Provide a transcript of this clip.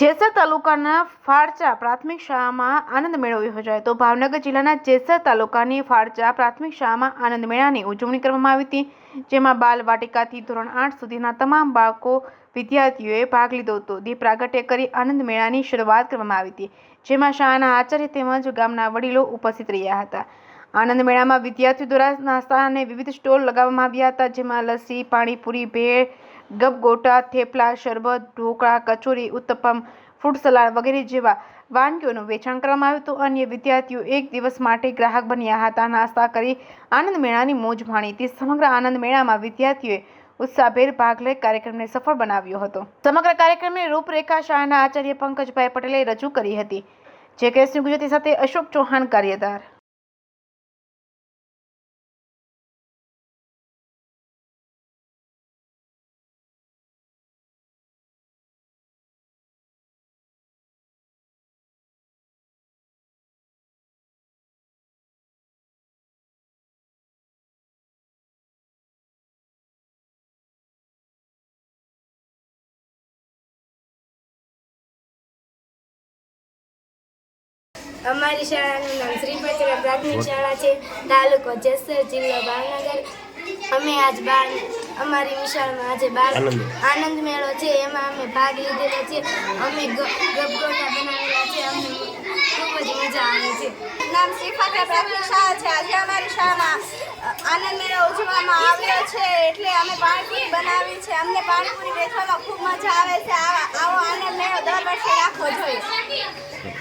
જેસર તાલુકાના ફાળચા પ્રાથમિક શાળામાં આનંદ મેળો યોજાયો તો ભાવનગર જિલ્લાના જેસર તાલુકાની ફાળચા પ્રાથમિક શાળામાં આનંદ મેળાની ઉજવણી કરવામાં આવી હતી, જેમાં બાલ વાટિકાથી ધોરણ 8 સુધીના તમામ બાળકો વિદ્યાર્થીઓએ ભાગ લીધો હતો. દીપ પ્રાગટ્ય કરી આનંદ મેળાની શરૂઆત કરવામાં આવી હતી, જેમાં શાળાના આચાર્ય તેમજ ગામના વડીલો ઉપસ્થિત રહ્યા હતા. આનંદ મેળામાં વિદ્યાર્થીઓ દ્વારા નાસ્તા અને વિવિધ સ્ટોલ લગાવવામાં આવ્યા હતા, જેમાં લસ્સી, પાણીપુરી, ભેળ, ગબગોટા, થેપલા, શરબત, ઢોકળા, કચોરી, ઉત્તપમ, ફ્રૂટ સલાડ વગેરે જેવા વાનગીઓનું વેચાણ કરવામાં આવ્યું હતું. અન્ય વિદ્યાર્થીઓ એક દિવસ માટે ગ્રાહક બન્યા હતા, નાસ્તા કરી આનંદ મેળાની મોજ માણી હતી. સમગ્ર આનંદ મેળામાં વિદ્યાર્થીઓએ ઉત્સાહભેર ભાગ લઈ કાર્યક્રમને સફળ બનાવ્યો હતો. સમગ્ર કાર્યક્રમની રૂપરેખા શાળાના આચાર્ય પંકજભાઈ પટેલે રજૂ કરી હતી. JKS ન્યૂઝ ગુજરાતી સાથે અશોક ચૌહાણ, કાર્યદાર. અમારી શાળાનું નામ શ્રી પટેલ પ્રાથમિક શાળા છે, તાલુકો જેસર, જિલ્લો ભાવનગર. અમે અમારી નિશાળમાં આજે આનંદ મેળો છે, એમાં અમે ભાગ લીધેલો છે. અમે ગબગોટા બનાવેલા છે, અમને ખૂબ જ મજા આવે છે. નામ શ્રી પટેલ પ્રાથમિક શાળા છે. આજે અમારી શાળામાં આનંદ મેળો ઉજવવામાં આવ્યો છે, એટલે અમે પાણીપુરી બનાવી છે. અમને પાણીપુરી વેચવામાં ખૂબ મજા આવે છે. આવો આનંદ મેળો દર વર્ષે રાખવો જોઈએ.